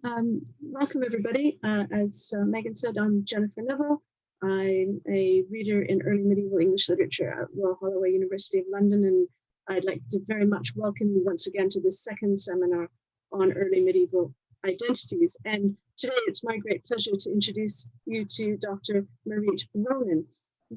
Welcome, everybody. As Megan said, I'm Jennifer Neville. I'm a reader in early medieval English literature at Royal Holloway, University of London, and I'd like to very much welcome you once again to this second seminar on early medieval identities. And today it's my great pleasure to introduce you to Dr. Marit Ronen.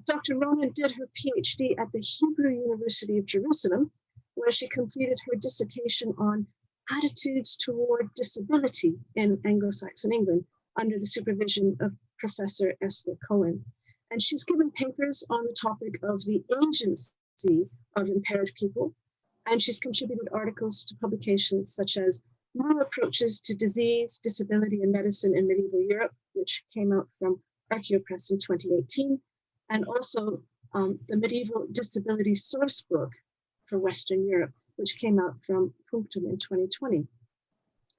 Dr. Ronen did her PhD at the Hebrew University of Jerusalem, where she completed her dissertation on attitudes toward disability in Anglo-Saxon England under the supervision of Professor Esther Cohen. And she's given papers on the topic of the agency of impaired people, and she's contributed articles to publications such as New Approaches to Disease, Disability and Medicine in Medieval Europe, which came out from Archaeopress in 2018, and also the Medieval Disability Sourcebook for Western Europe, which came out from Punctum in 2020.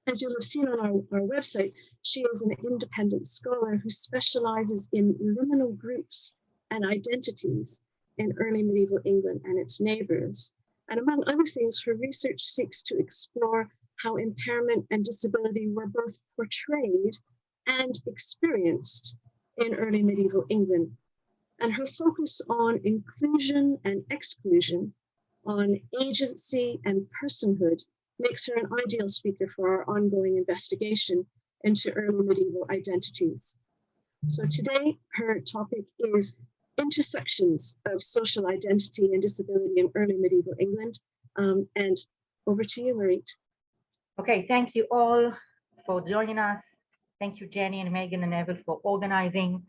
As you'll have seen on our website, she is an independent scholar who specializes in liminal groups and identities in early medieval England and its neighbors. And among other things, her research seeks to explore how impairment and disability were both portrayed and experienced in early medieval England. And her focus on inclusion and exclusion, on agency and personhood, makes her an ideal speaker for our ongoing investigation into early medieval identities. So today, her topic is intersections of social identity and disability in early medieval England. And over to you, Marit. Okay, thank you all for joining us. Thank you, Jenny and Megan and Neville, for organizing.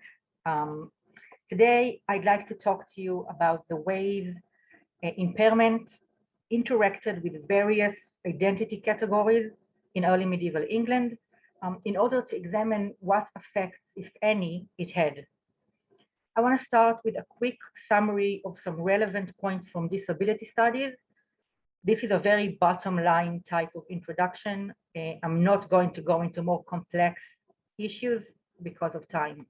Today, I'd like to talk to you about the ways impairment interacted with various identity categories in early medieval England in order to examine what effects, if any, it had. I want to start with a quick summary of some relevant points from disability studies. This is a very bottom line type of introduction. I'm not going to go into more complex issues because of time.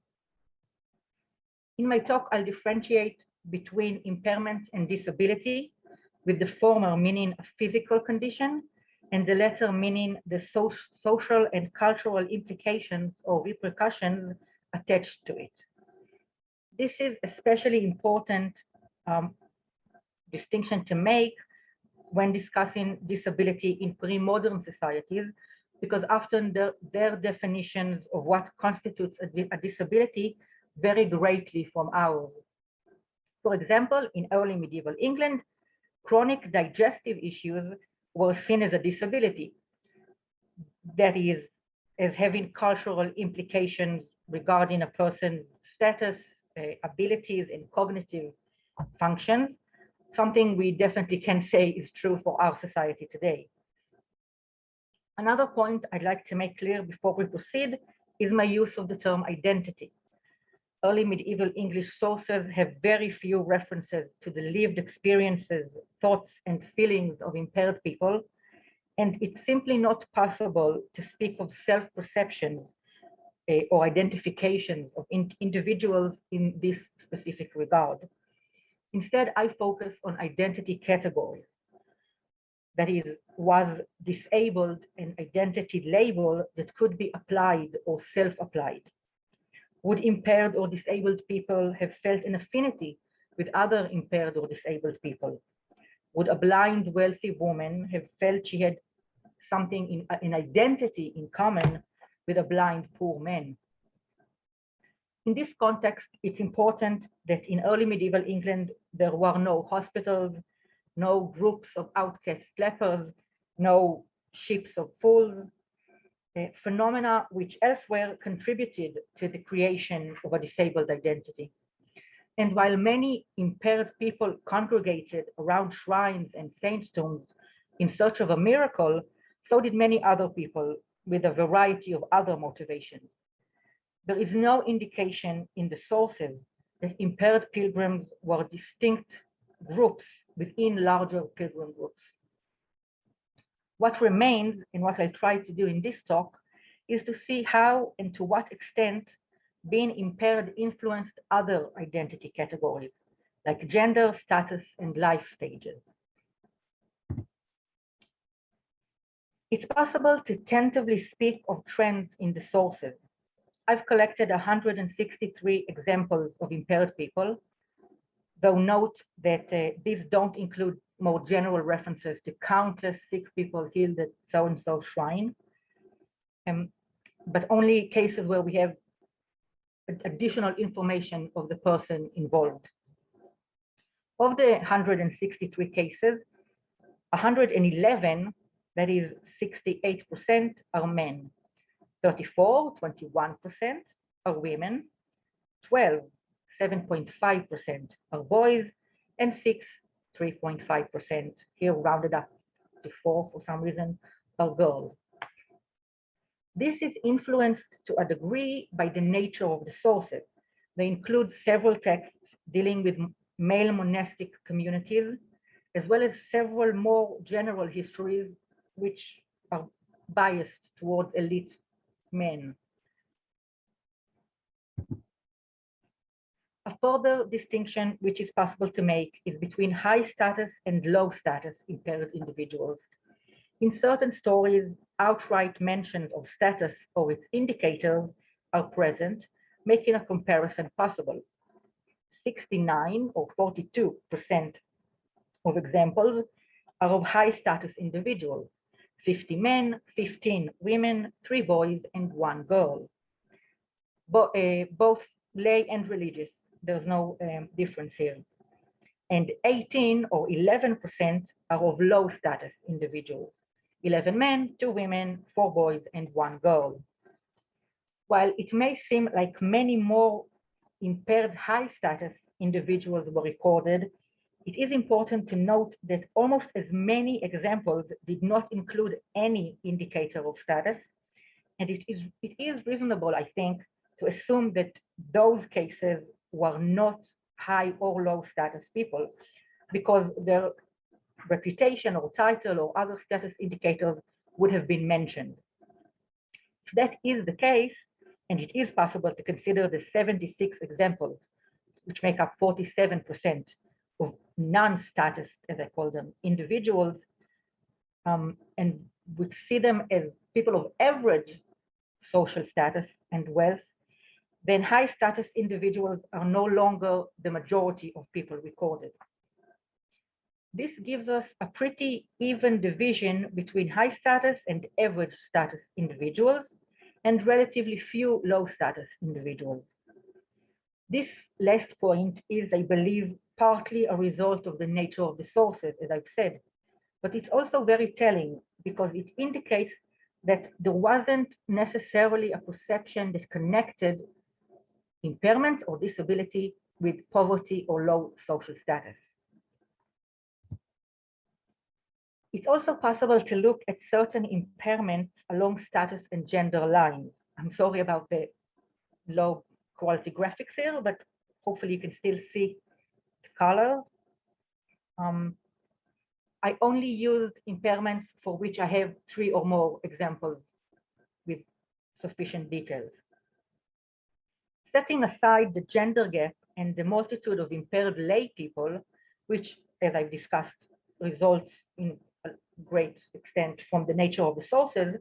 In my talk, I'll differentiate between impairment and disability, with the former meaning a physical condition and the latter meaning the social and cultural implications or repercussions attached to it. This is especially important distinction to make when discussing disability in pre-modern societies, because often their definitions of what constitutes a disability vary greatly from ours. For example, in early medieval England, chronic digestive issues were seen as a disability, that is, as having cultural implications regarding a person's status, abilities, and cognitive functions, something we definitely can say is true for our society today. Another point I'd like to make clear before we proceed is my use of the term identity. Early medieval English sources have very few references to the lived experiences, thoughts, and feelings of impaired people, and it's simply not possible to speak of self-perceptions or identifications of individuals in this specific regard. Instead, I focus on identity categories. That is, was disabled an identity label that could be applied or self-applied? Would impaired or disabled people have felt an affinity with other impaired or disabled people? Would a blind, wealthy woman have felt she had something in identity in common with a blind, poor man? In this context, it's important that in early medieval England, there were no hospitals, no groups of outcast lepers, no ships of fools, phenomena which elsewhere contributed to the creation of a disabled identity. And while many impaired people congregated around shrines and saints' tombs in search of a miracle, so did many other people with a variety of other motivations. There is no indication in the sources that impaired pilgrims were distinct groups within larger pilgrim groups. What remains, and what I try to do in this talk, is to see how and to what extent being impaired influenced other identity categories, like gender, status, and life stages. It's possible to tentatively speak of trends in the sources. I've collected 163 examples of impaired people, though note that these don't include more general references to countless sick people healed at so-and-so shrine, but only cases where we have additional information of the person involved. Of the 163 cases, 111, that is 68%, are men, 34, 21%, are women, 12, 7.5%, are boys, and 6, 3.5%, here rounded up to 4 for some reason, are girls. This is influenced to a degree by the nature of the sources. They include several texts dealing with male monastic communities, as well as several more general histories which are biased towards elite men. A further distinction which is possible to make is between high status and low status impaired individuals. In certain stories, outright mentions of status or its indicators are present, making a comparison possible. 69 or 42% of examples are of high status individuals, 50 men, 15 women, 3 boys, and 1 girl. Both lay and religious, there's no difference here. And 18 or 11% are of low status individuals, 11 men, 2 women, 4 boys, and 1 girl. While it may seem like many more impaired high status individuals were recorded, it is important to note that almost as many examples did not include any indicator of status, and it is reasonable, I think, to assume that those cases were not high or low status people, because their reputation or title or other status indicators would have been mentioned. If that is the case, and it is possible to consider the 76 examples, which make up 47% of non-status, as I call them, individuals, and we see them as people of average social status and wealth, then high status individuals are no longer the majority of people recorded. This gives us a pretty even division between high status and average status individuals and relatively few low status individuals. This last point is, I believe, partly a result of the nature of the sources, as I've said, but it's also very telling because it indicates that there wasn't necessarily a perception that connected impairment or disability with poverty or low social status. It's also possible to look at certain impairments along status and gender lines. I'm sorry about the low quality graphics here, but hopefully you can still see the colors. I only used impairments for which I have 3 or more examples with sufficient details. Setting aside the gender gap and the multitude of impaired lay people, which, as I've discussed, results in a great extent from the nature of the sources,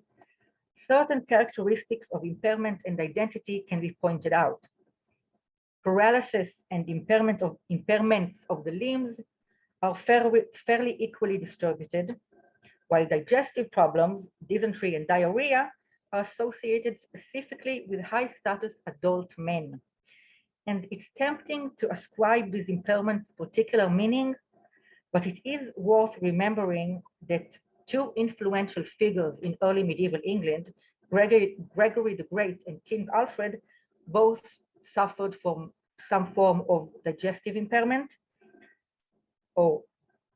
certain characteristics of impairment and identity can be pointed out. Paralysis and impairments of the limbs are fairly equally distributed, while digestive problems, dysentery and diarrhea, are associated specifically with high status adult men. And it's tempting to ascribe these impairments particular meaning, but it is worth remembering that 2 influential figures in early medieval England, Gregory the Great and King Alfred, both suffered from some form of digestive impairment, or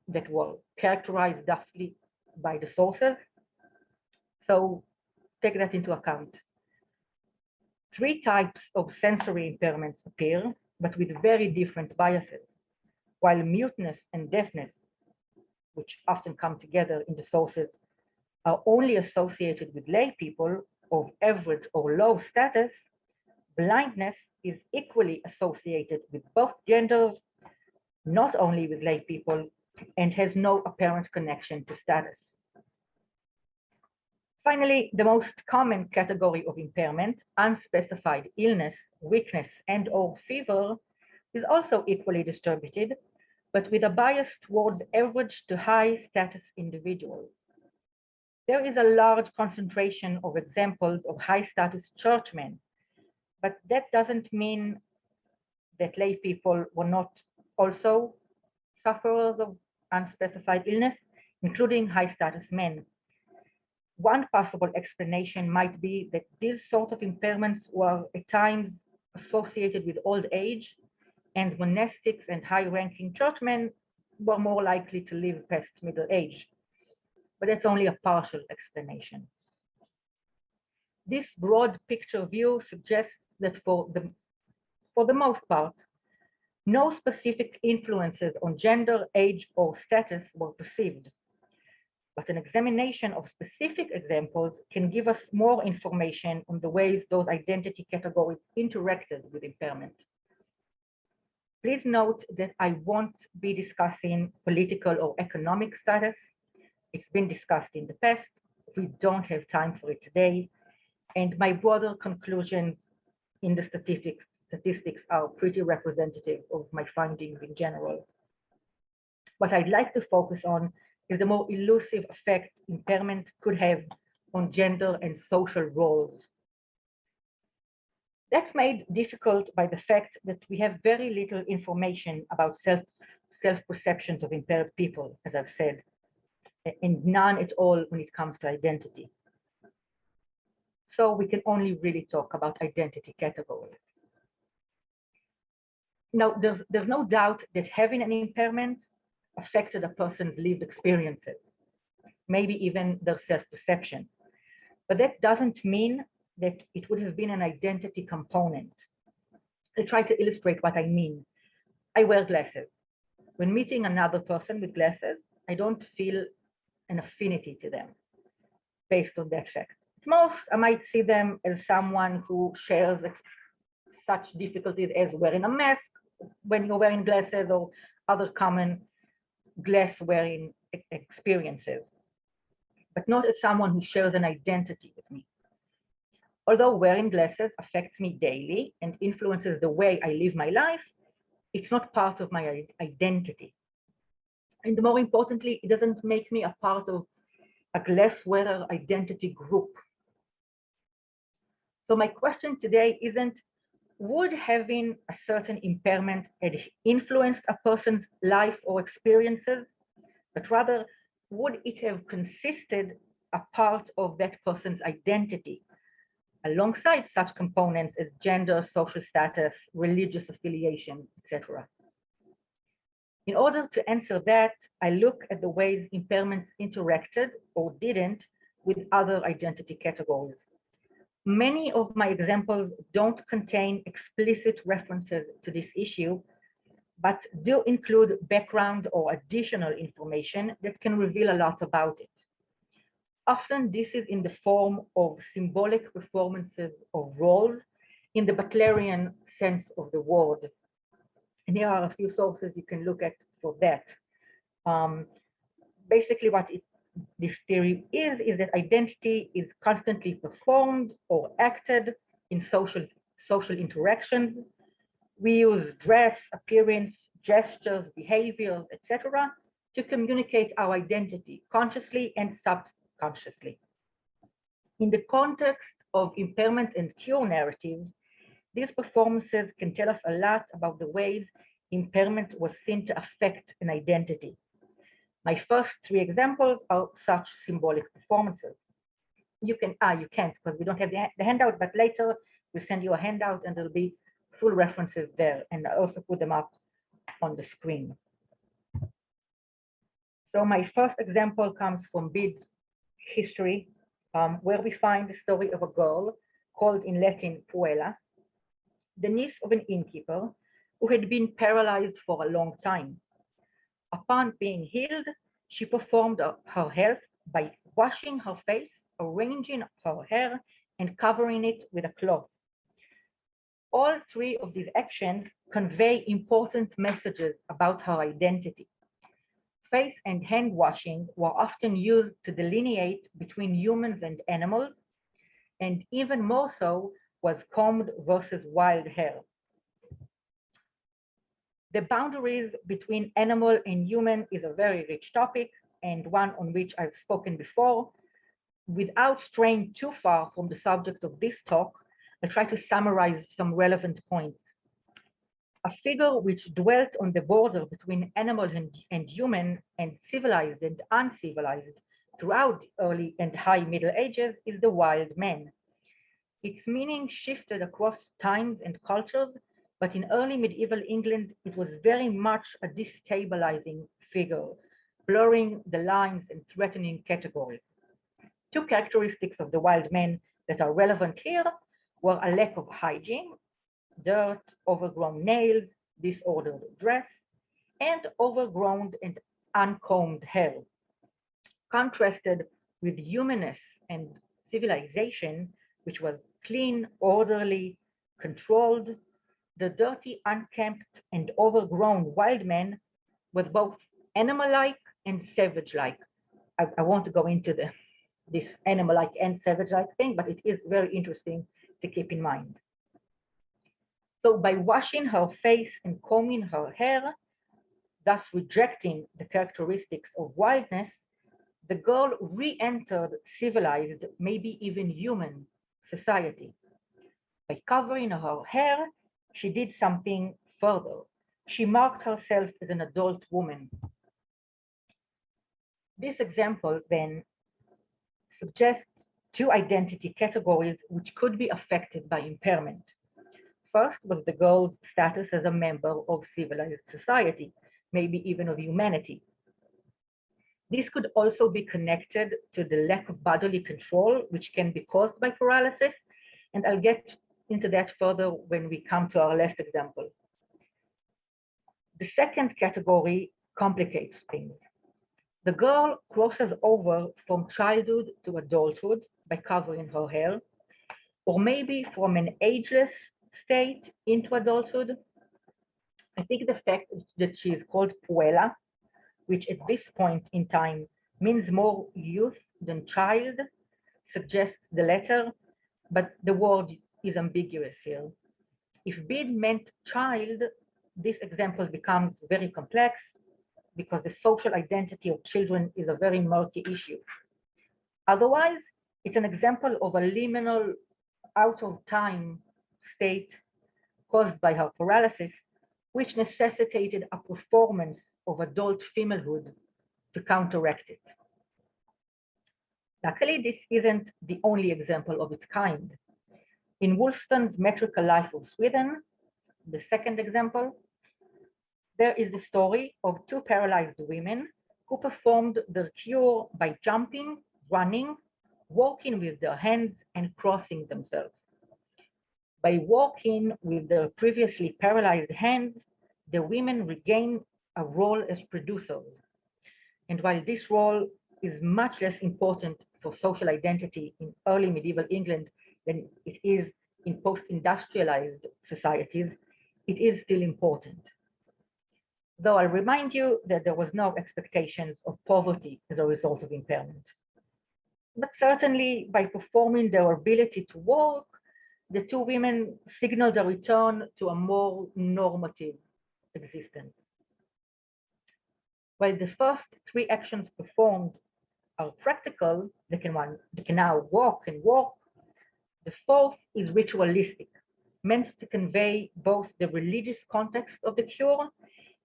that were characterized thusly by the sources. So take that into account. 3 types of sensory impairments appear, but with very different biases. While muteness and deafness, which often come together in the sources, are only associated with lay people of average or low status, blindness is equally associated with both genders, not only with lay people, and has no apparent connection to status. Finally, the most common category of impairment, unspecified illness, weakness, and/or fever, is also equally distributed, but with a bias towards average to high status individuals. There is a large concentration of examples of high status churchmen, but that doesn't mean that lay people were not also sufferers of unspecified illness, including high status men. One possible explanation might be that these sort of impairments were at times associated with old age, and monastics and high-ranking churchmen were more likely to live past middle age. But that's only a partial explanation. This broad picture view suggests that for the most part, no specific influences on gender, age, or status were perceived. But an examination of specific examples can give us more information on the ways those identity categories interacted with impairment. Please note that I won't be discussing political or economic status. It's been discussed in the past. We don't have time for it today. And my broader conclusions in the statistics are pretty representative of my findings in general. What I'd like to focus on is the more elusive effect impairment could have on gender and social roles. That's made difficult by the fact that we have very little information about self-perceptions of impaired people, as I've said, and none at all when it comes to identity. So we can only really talk about identity categories. Now, there's no doubt that having an impairment affected a person's lived experiences, maybe even their self-perception. But that doesn't mean that it would have been an identity component. I'll try to illustrate what I mean. I wear glasses. When meeting another person with glasses, I don't feel an affinity to them based on that fact. At most, I might see them as someone who shares such difficulties as wearing a mask when you're wearing glasses or other common glass wearing experiences, but not as someone who shares an identity with me. Although wearing glasses affects me daily and influences the way I live my life, it's not part of my identity. And more importantly, it doesn't make me a part of a glass wearer identity group. So my question today isn't, would having a certain impairment have influenced a person's life or experiences, but rather, would it have consisted a part of that person's identity, alongside such components as gender, social status, religious affiliation, etc. In order to answer that, I look at the ways impairments interacted or didn't with other identity categories. Many of my examples don't contain explicit references to this issue, but do include background or additional information that can reveal a lot about it. Often this is in the form of symbolic performances of roles in the Butlerian sense of the word. And here are a few sources you can look at for that. Basically what this theory is that identity is constantly performed or acted in social interactions. We use dress, appearance, gestures, behaviors, etc., to communicate our identity consciously and subconsciously. In the context of impairment and cure narratives, these performances can tell us a lot about the ways impairment was seen to affect an identity. My first three examples are such symbolic performances. You can't because we don't have the handout, but later we'll send you a handout and there'll be full references there, and I also put them up on the screen. So my first example comes from Bede's history, where we find the story of a girl called in Latin Puella, the niece of an innkeeper who had been paralyzed for a long time. Upon being healed, she performed her health by washing her face, arranging her hair, and covering it with a cloth. All three of these actions convey important messages about her identity. face and hand washing were often used to delineate between humans and animals, and even more so was combed versus wild hair. The boundaries between animal and human is a very rich topic and one on which I've spoken before. Without straying too far from the subject of this talk, I'll try to summarize some relevant points. A figure which dwelt on the border between animal and human and civilized and uncivilized throughout the early and high Middle Ages is the wild man. Its meaning shifted across times and cultures, but in early medieval England, it was very much a destabilizing figure, blurring the lines and threatening categories. Two characteristics of the wild man that are relevant here were a lack of hygiene, dirt, overgrown nails, disordered dress, and overgrown and uncombed hair. Contrasted with humanness and civilization, which was clean, orderly, controlled, the dirty, unkempt, and overgrown wild man was both animal-like and savage-like. I won't go into this animal-like and savage-like thing, but it is very interesting to keep in mind. So by washing her face and combing her hair, thus rejecting the characteristics of wildness, the girl re-entered civilized, maybe even human society. By covering her hair, she did something further. She marked herself as an adult woman. This example then suggests two identity categories which could be affected by impairment. First was the girl's status as a member of civilized society, maybe even of humanity. This could also be connected to the lack of bodily control, which can be caused by paralysis, and I'll get into that further when we come to our last example. The second category complicates things. The girl crosses over from childhood to adulthood by covering her hair, or maybe from an ageless state into adulthood. I think the fact that she is called puella, which at this point in time means more youth than child, suggests the latter, but the word is ambiguous here. If bid meant child, this example becomes very complex because the social identity of children is a very murky issue. Otherwise, it's an example of a liminal, out of time state caused by her paralysis, which necessitated a performance of adult femalehood to counteract it. Luckily, this isn't the only example of its kind. In Wollston's Metrical Life of Sweden, the second example, there is the story of two paralyzed women who performed their cure by jumping, running, walking with their hands, and crossing themselves. By walking with their previously paralyzed hands, the women regain a role as producers. And while this role is much less important for social identity in early medieval England than it is in post-industrialized societies, it is still important. Though I'll remind you that there was no expectations of poverty as a result of impairment. But certainly by performing their ability to walk, the two women signaled a return to a more normative existence. While the first three actions performed are practical, they can now walk and walk, the fourth is ritualistic, meant to convey both the religious context of the cure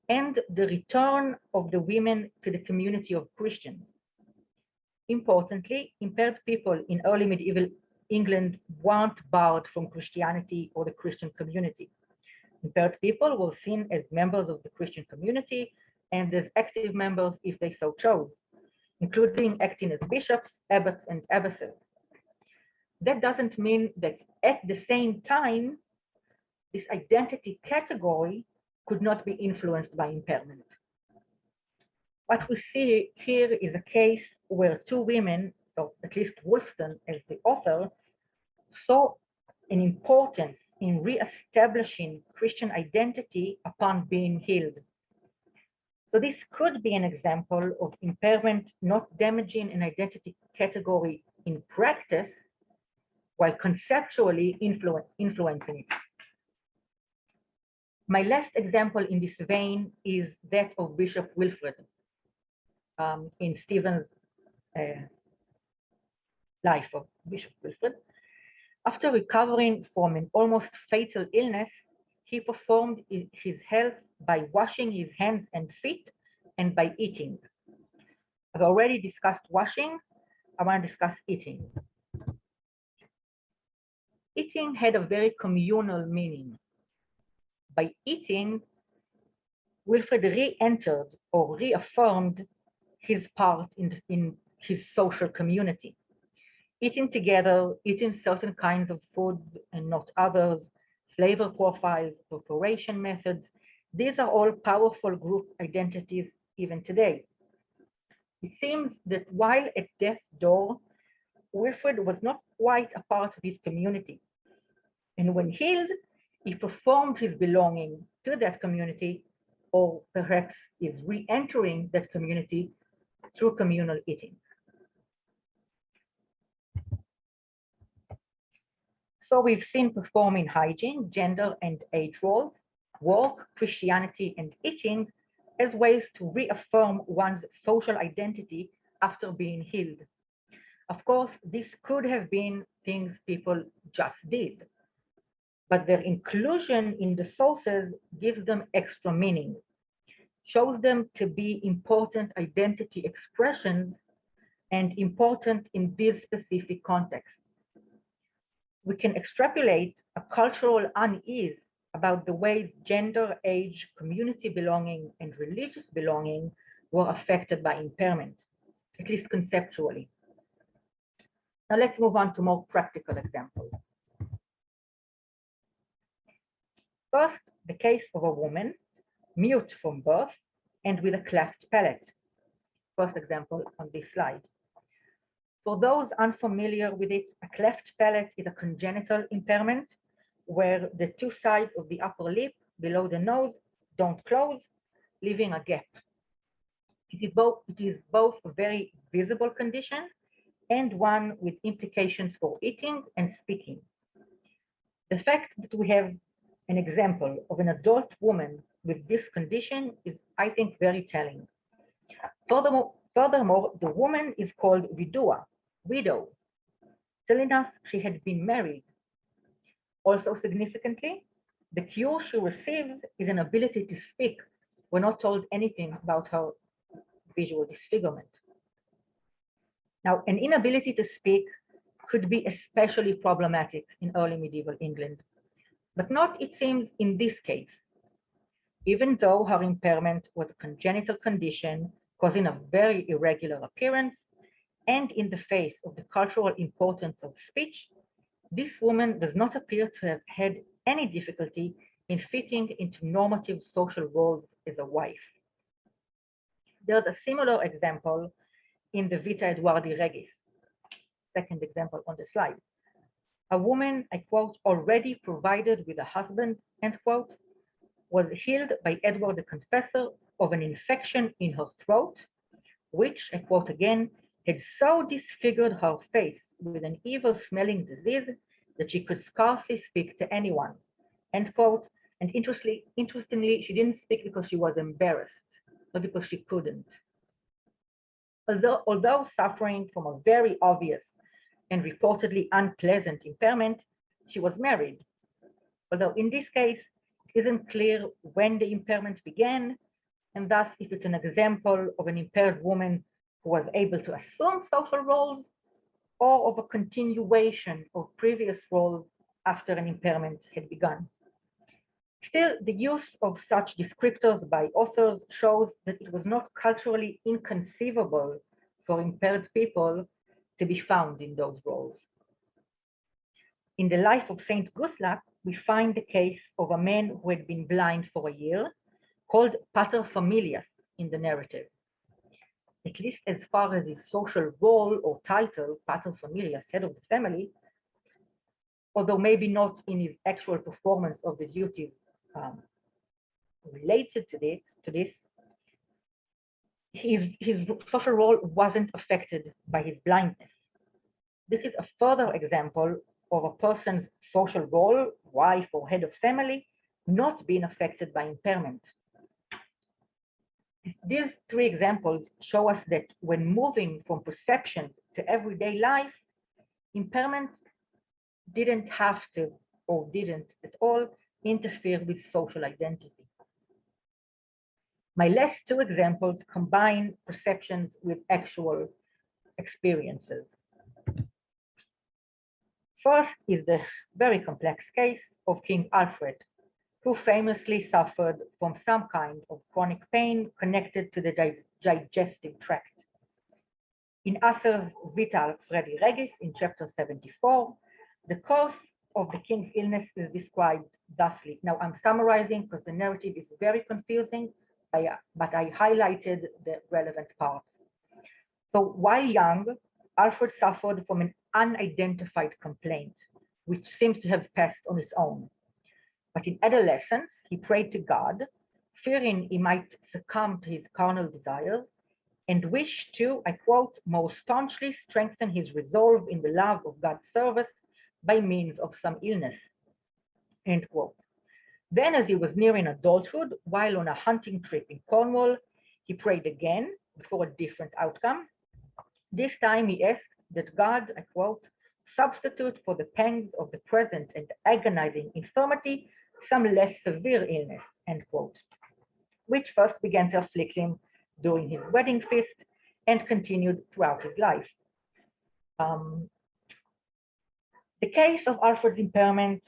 and the return of the women to the community of Christians. Importantly, impaired people in early medieval England weren't barred from Christianity or the Christian community. Impaired people were seen as members of the Christian community and as active members if they so chose, including acting as bishops, abbots, and abbesses. That doesn't mean that at the same time, this identity category could not be influenced by impairment. What we see here is a case where two women, or at least Wollston as the author, saw an importance in re-establishing Christian identity upon being healed. So this could be an example of impairment not damaging an identity category in practice, while conceptually influencing it. My last example in this vein is that of Bishop Wilfrid in Stephen's life of Bishop Wilfrid. After recovering from an almost fatal illness, he performed his health by washing his hands and feet and by eating. I've already discussed washing. I want to discuss eating. Eating had a very communal meaning. By eating, Wilfrid re-entered or reaffirmed his part in his social community. Eating together, eating certain kinds of food and not others, flavor profiles, preparation methods, these are all powerful group identities even today. It seems that while at death's door, Wilfrid was not quite a part of his community. And when healed, he performed his belonging to that community, or perhaps is re-entering that community through communal eating. So we've seen performing hygiene, gender and age roles, work, Christianity, and eating as ways to reaffirm one's social identity after being healed. Of course, this could have been things people just did, but their inclusion in the sources gives them extra meaning, shows them to be important identity expressions and important in this specific context. We can extrapolate a cultural unease about the ways gender, age, community belonging, and religious belonging were affected by impairment, at least conceptually. Now let's move on to more practical examples. First, the case of a woman, mute from birth and with a cleft palate. First example on this slide. For those unfamiliar with it, a cleft palate is a congenital impairment where the two sides of the upper lip below the nose don't close, leaving a gap. It is both a very visible condition and one with implications for eating and speaking. The fact that we have an example of an adult woman with this condition is, I think, very telling. Furthermore, the woman is called vidua, widow, telling us she had been married. Also significantly, the cure she receives is an ability to speak. We're not told anything about her visual disfigurement. Now, an inability to speak could be especially problematic in early medieval England, but not, it seems, in this case. Even though her impairment was a congenital condition causing a very irregular appearance, and in the face of the cultural importance of speech, this woman does not appear to have had any difficulty in fitting into normative social roles as a wife. There's a similar example in the Vita Eduardi Regis, second example on the slide. A woman, I quote, already provided with a husband, end quote, was healed by Edward the Confessor of an infection in her throat, which, I quote again, had so disfigured her face with an evil-smelling disease that she could scarcely speak to anyone, end quote. And interestingly, she didn't speak because she was embarrassed, not because she couldn't. Although suffering from a very obvious and reportedly unpleasant impairment, she was married. Although in this case, it isn't clear when the impairment began, and thus if it's an example of an impaired woman who was able to assume social roles, or of a continuation of previous roles after an impairment had begun. Still, the use of such descriptors by authors shows that it was not culturally inconceivable for impaired people to be found in those roles. In the life of Saint Gustave, we find the case of a man who had been blind for a year, called pater familias in the narrative. At least as far as his social role or title, pater familias, head of the family, although maybe not in his actual performance of the duties related to this, his social role wasn't affected by his blindness. This is a further example of a person's social role, wife or head of family, not being affected by impairment. These three examples show us that when moving from perception to everyday life, impairment didn't have to, or didn't at all, interfere with social identity. My last two examples combine perceptions with actual experiences. First is the very complex case of King Alfred, who famously suffered from some kind of chronic pain connected to the digestive tract. In Asser's Vita Fredi Regis in chapter 74, the cause of the king's illness is described thusly. Now I'm summarizing because the narrative is very confusing, but I highlighted the relevant parts. So while young, Alfred suffered from an unidentified complaint, which seems to have passed on its own. But in adolescence, he prayed to God, fearing he might succumb to his carnal desires, and wished to, I quote, more staunchly strengthen his resolve in the love of God's service by means of some illness, end quote. Then, as he was nearing adulthood, while on a hunting trip in Cornwall, he prayed again for a different outcome. This time he asked that God, I quote, substitute for the pangs of the present and agonizing infirmity some less severe illness, end quote, which first began to afflict him during his wedding feast and continued throughout his life. The case of Alfred's impairment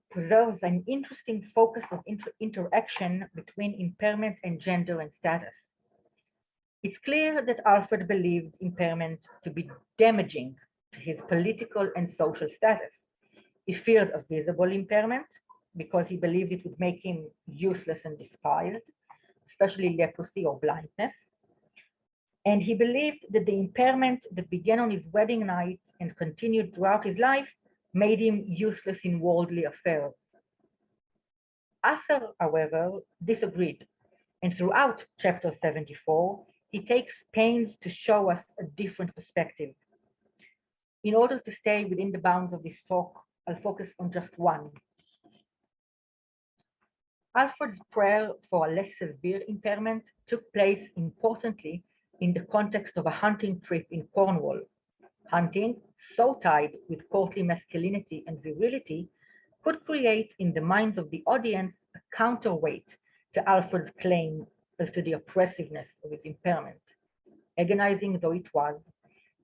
preserves an interesting focus of interaction between impairment and gender and status. It's clear that Alfred believed impairment to be damaging to his political and social status. He feared a visible impairment because he believed it would make him useless and despised, especially leprosy or blindness. And he believed that the impairment that began on his wedding night and continued throughout his life made him useless in worldly affairs. Asser, however, disagreed, and throughout chapter 74, he takes pains to show us a different perspective. In order to stay within the bounds of this talk, I'll focus on just one. Alfred's prayer for a less severe impairment took place importantly in the context of a hunting trip in Cornwall. Hunting, so tied with courtly masculinity and virility, could create in the minds of the audience a counterweight to Alfred's claim as to the oppressiveness of his impairment. Agonizing though it was,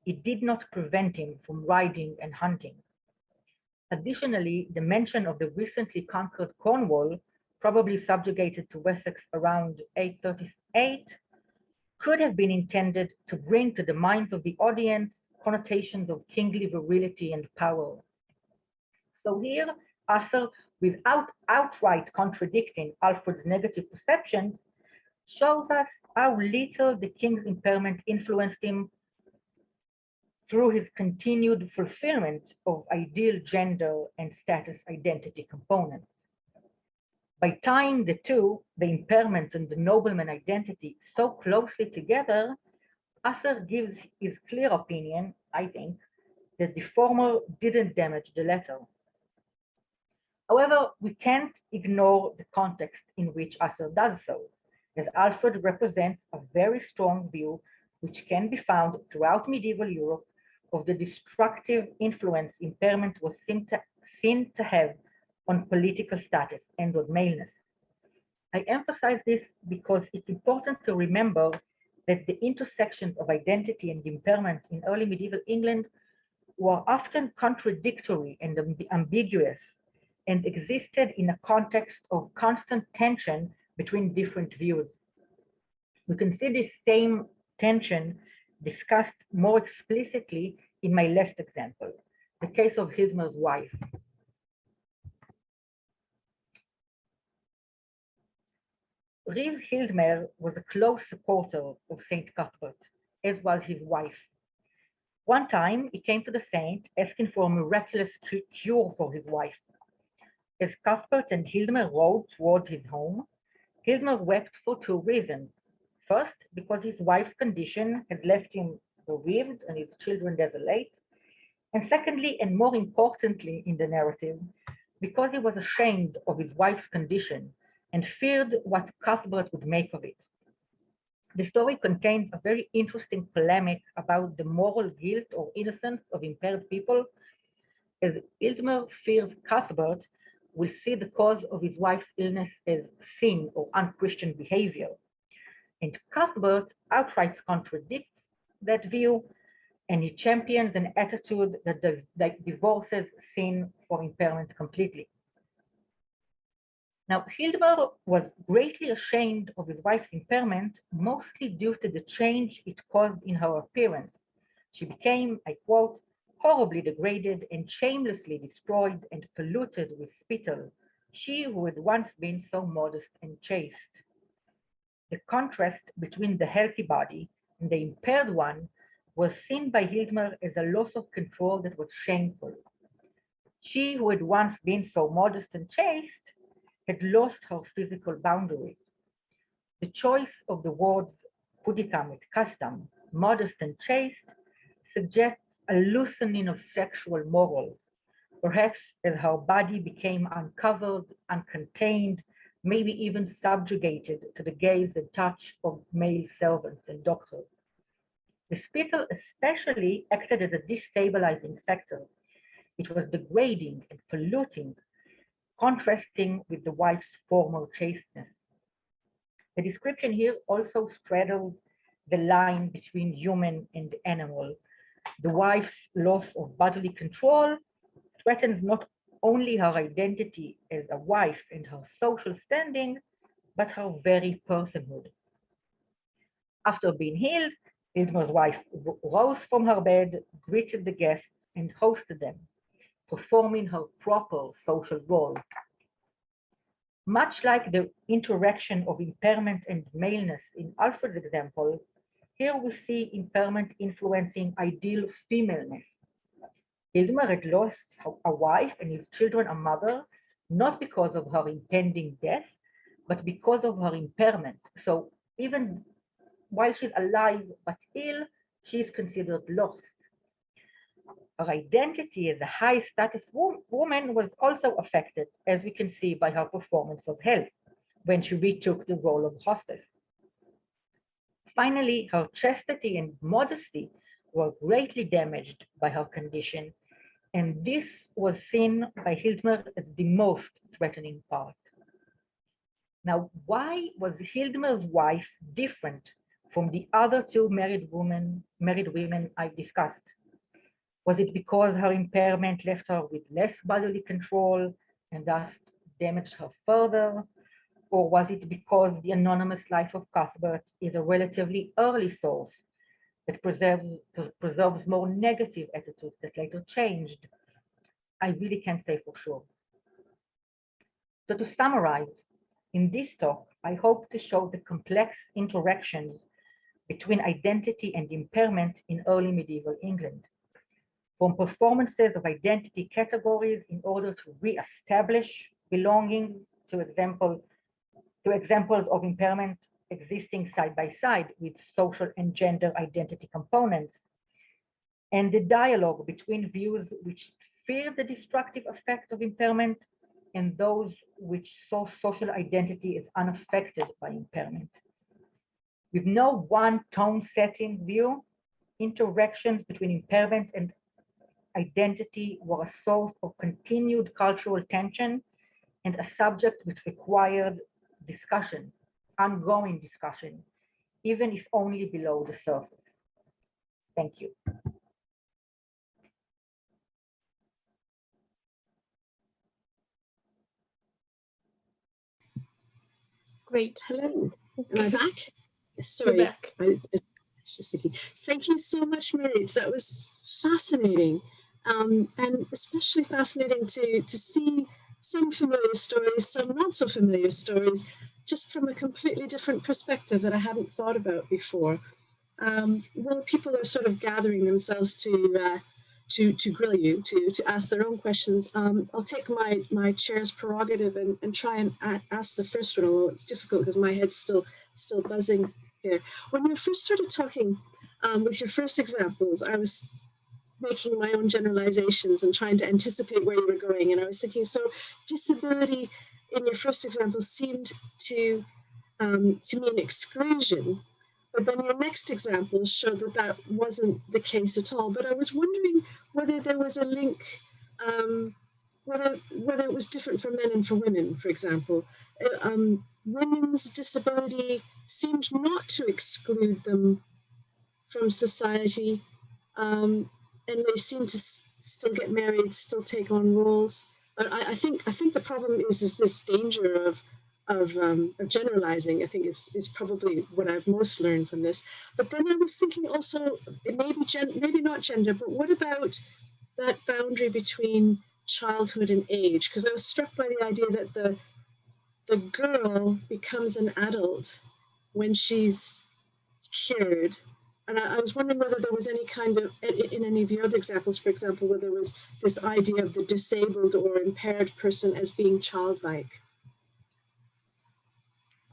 it did not prevent him from riding and hunting. Additionally, the mention of the recently conquered Cornwall, probably subjugated to Wessex around 838, could have been intended to bring to the minds of the audience connotations of kingly virility and power. So here, Asser, without outright contradicting Alfred's negative perceptions, shows us how little the king's impairment influenced him through his continued fulfillment of ideal gender and status identity components. By tying the two, the impairment and the nobleman identity, so closely together, Asser gives his clear opinion, I think, that the former didn't damage the latter. However, we can't ignore the context in which Asser does so, as Alfred represents a very strong view which can be found throughout medieval Europe of the destructive influence impairment was seen to have on political status and on maleness. I emphasize this because it's important to remember that the intersections of identity and impairment in early medieval England were often contradictory and ambiguous and existed in a context of constant tension between different views. We can see this same tension discussed more explicitly in my last example, the case of Hildmer's wife. Reeve Hildmer was a close supporter of Saint Cuthbert, as was his wife. One time, he came to the saint asking for a miraculous cure for his wife. As Cuthbert and Hildmer rode towards his home, Hildmer wept for two reasons. First, because his wife's condition had left him bereaved and his children desolate. And secondly, and more importantly in the narrative, because he was ashamed of his wife's condition and feared what Cuthbert would make of it. The story contains a very interesting polemic about the moral guilt or innocence of impaired people, as Hildmer fears Cuthbert will see the cause of his wife's illness as sin or unchristian behavior. And Cuthbert outright contradicts that view, and he champions an attitude that divorces sin from impairment completely. Now, Hildmer was greatly ashamed of his wife's impairment, mostly due to the change it caused in her appearance. She became, I quote, horribly degraded and shamelessly destroyed and polluted with spittle, she who had once been so modest and chaste. The contrast between the healthy body and the impaired one was seen by Hildmer as a loss of control that was shameful. She who had once been so modest and chaste had lost her physical boundaries. The choice of the words pudicam et castam, modest and chaste, suggests a loosening of sexual morals, perhaps as her body became uncovered, uncontained, maybe even subjugated to the gaze and touch of male servants and doctors. The spittle especially acted as a destabilizing factor. It was degrading and polluting, contrasting with the wife's former chasteness. The description here also straddles the line between human and animal. The wife's loss of bodily control threatens not only her identity as a wife and her social standing, but her very personhood. After being healed, Hildmer's wife rose from her bed, greeted the guests, and hosted them, performing her proper social role. Much like the interaction of impairment and maleness in Alfred's example, here we see impairment influencing ideal femaleness. Hildmer had lost a wife and his children a mother, not because of her impending death, but because of her impairment. So even while she's alive but ill, she is considered lost. Her identity as a high status woman was also affected, as we can see by her performance of health when she retook the role of hostess. Finally, her chastity and modesty were greatly damaged by her condition, and this was seen by Hildmer as the most threatening part. Now, why was Hildmer's wife different from the other two married women I've discussed? Was it because her impairment left her with less bodily control and thus damaged her further? Or was it because the anonymous life of Cuthbert is a relatively early source that preserves more negative attitudes that later changed? I really can't say for sure. So to summarize, in this talk, I hope to show the complex interactions between identity and impairment in early medieval England, from performances of identity categories in order to re-establish belonging to examples of impairment existing side by side with social and gender identity components, and the dialogue between views which fear the destructive effect of impairment and those which saw social identity as unaffected by impairment. With no one tone-setting view, interactions between impairment and identity were a source of continued cultural tension and a subject which required discussion, ongoing discussion, even if only below the surface. Thank you. Great. Hello. Am I back? Sorry. Back. I was just thinking. Thank you so much, Marit. That was fascinating. And especially fascinating to see some familiar stories, some not so familiar stories, just from a completely different perspective that I hadn't thought about before. Well, people are sort of gathering themselves to grill you, to ask their own questions. I'll take my chair's prerogative and try and ask the first one, although it's difficult because my head's still buzzing here. When you first started talking with your first examples, I was making my own generalizations and trying to anticipate where you were going. And I was thinking, so disability in your first example seemed to mean exclusion. But then your next example showed that that wasn't the case at all. But I was wondering whether there was a link, whether it was different for men and for women, for example. Women's disability seemed not to exclude them from society, and they seem to still get married, still take on roles. But I think the problem is this danger of generalizing. I think is probably what I've most learned from this. But then I was thinking also, maybe not gender, but what about that boundary between childhood and age? Because I was struck by the idea that the girl becomes an adult when she's cured. And I was wondering whether there was any kind of, in any of your other examples, for example, whether there was this idea of the disabled or impaired person as being childlike.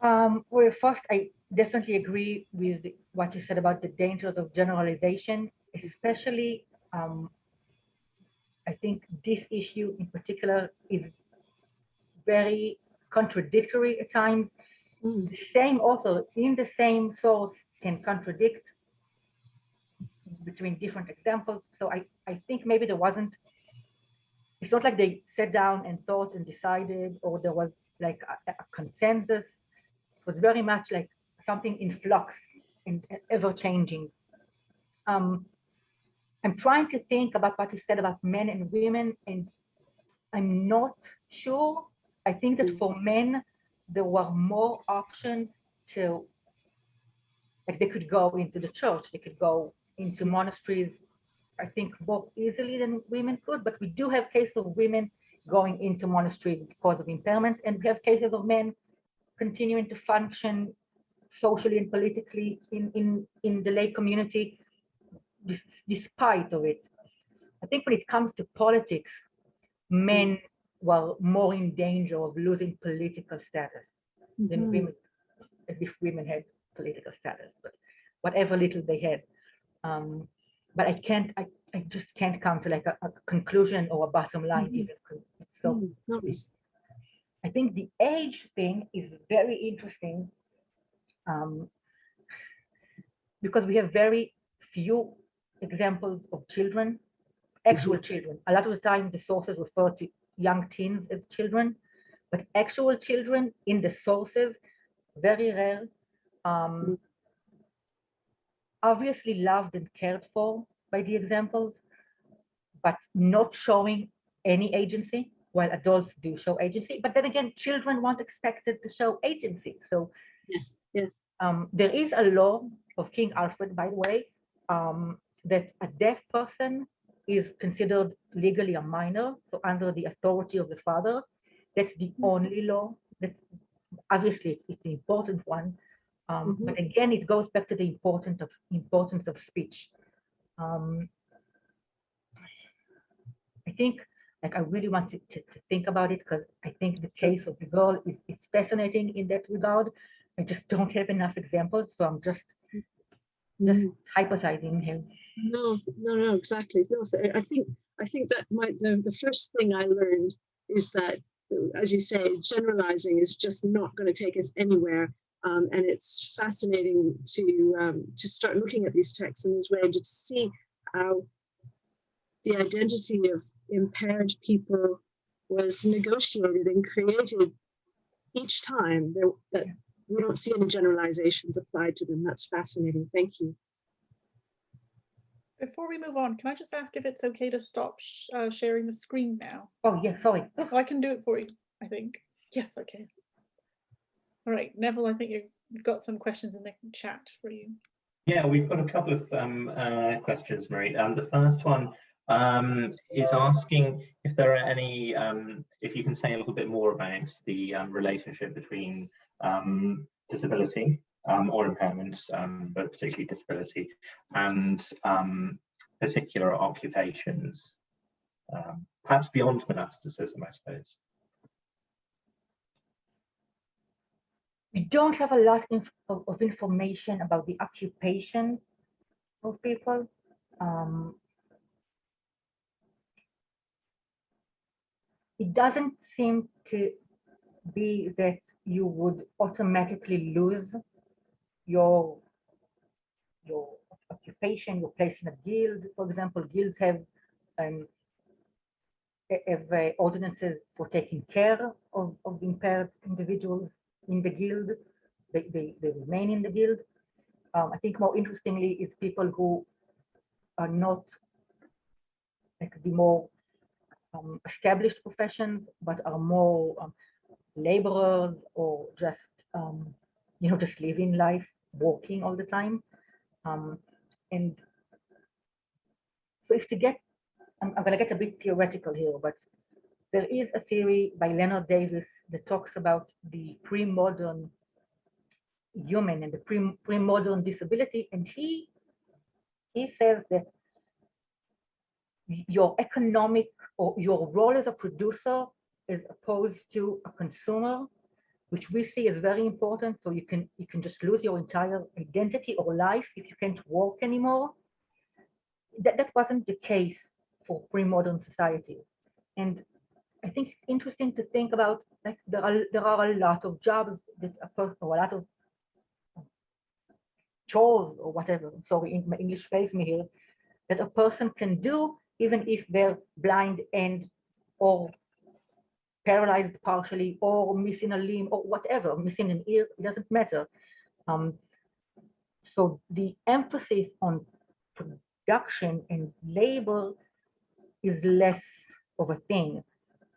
Well, first, I definitely agree with what you said about the dangers of generalization, especially I think this issue in particular is very contradictory at times. The same author in the same source can contradict between different examples. So I think maybe there wasn't, it's not like they sat down and thought and decided, or there was like a consensus. It was very much like something in flux and ever changing. I'm trying to think about what you said about men and women, and I'm not sure. I think that for men, there were more options to, like they could go into the church, they could go into monasteries, I think more easily than women could, but we do have cases of women going into monasteries because of impairment, and we have cases of men continuing to function socially and politically in the lay community despite of it. I think when it comes to politics, men were more in danger of losing political status than women, as if women had political status, but whatever little they had. But I just can't come to like a conclusion or a bottom line even. So I think the age thing is very interesting because we have very few examples of children, actual children. A lot of the time the sources refer to young teens as children, but actual children in the sources, very rare. Obviously loved and cared for by the examples, but not showing any agency, while adults do show agency. But then again, children weren't expected to show agency. So yes. There is a law of King Alfred, by the way, that a deaf person is considered legally a minor, so under the authority of the father. That's the only law. That obviously it's the important one. But again, it goes back to the importance of speech. I think, like, I really want to think about it because I think the case of the girl is fascinating in that regard. I just don't have enough examples, so I'm just hypothesizing him. No, exactly. No, I think that the first thing I learned is that, as you say, generalizing is just not going to take us anywhere. And it's fascinating to start looking at these texts in this way and to see how the identity of impaired people was negotiated and created each time. That we don't see any generalizations applied to them. That's fascinating. Thank you. Before we move on, can I just ask if it's okay to stop sharing the screen now? Oh, yeah, sorry. Oh, I can do it for you, I think. Yes, I can. All right, Neville, I think you've got some questions in the chat for you. Yeah, we've got a couple of questions, Marit. The first one is asking if there are any, if you can say a little bit more about the relationship between disability or impairment, but particularly disability, and particular occupations, perhaps beyond monasticism, I suppose. We don't have a lot of information about the occupation of people. It doesn't seem to be that you would automatically lose your occupation, your place in a guild. For example, guilds have ordinances for taking care of impaired individuals in the guild. They remain in the guild. I think more interestingly is people who are not like the more established professions, but are more laborers or just just living life, working all the time. And so if to get, I'm going to get a bit theoretical here, but there is a theory by Leonard Davis that talks about the pre-modern human and the pre-modern disability, and he says that your economic or your role as a producer as opposed to a consumer, which we see as very important. So you can just lose your entire identity or life if you can't work anymore. That wasn't the case for pre-modern society. And I think it's interesting to think about, like, there are a lot of jobs that a person, or a lot of chores or whatever, sorry, my English fails me here, that a person can do even if they're blind and or paralyzed partially or missing a limb or whatever, missing an ear, it doesn't matter. So the emphasis on production and labor is less of a thing.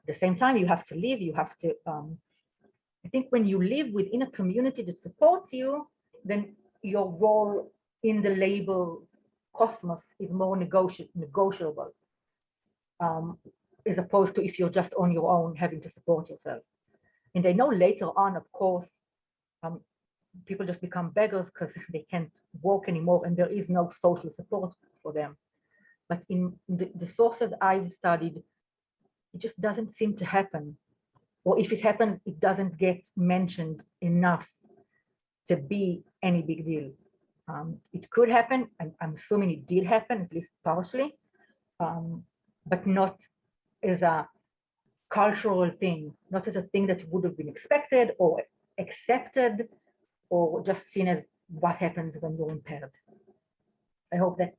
At the same time, you have to live, you have to, I think when you live within a community that supports you, then your role in the labor cosmos is more negotiable, as opposed to if you're just on your own having to support yourself. And I know later on, of course, people just become beggars because they can't work anymore and there is no social support for them. But in the sources I've studied, it just doesn't seem to happen. Or if it happens, it doesn't get mentioned enough to be any big deal. It could happen, I'm assuming it did happen, at least partially, but not as a cultural thing, not as a thing that would have been expected or accepted or just seen as what happens when you're impaired. I hope that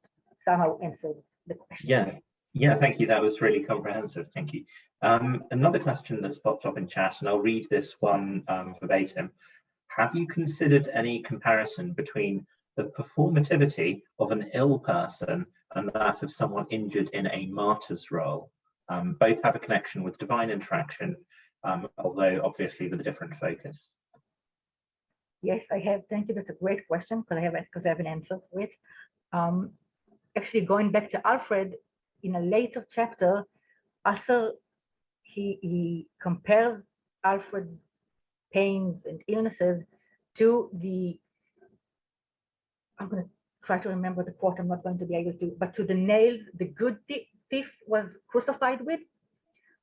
somehow answered the question. Yeah, thank you. That was really comprehensive. Thank you. Another question that's popped up in chat, and I'll read this one verbatim. Have you considered any comparison between the performativity of an ill person and that of someone injured in a martyr's role? Both have a connection with divine interaction, although obviously with a different focus. Yes, I have. Thank you. That's a great question because I have an answer for it. Actually, going back to Alfred, in a later chapter, Asser, he compares Alfred's pains and illnesses to the, I'm going to try to remember the quote, I'm not going to be able to, but to the nails the good thief was crucified with.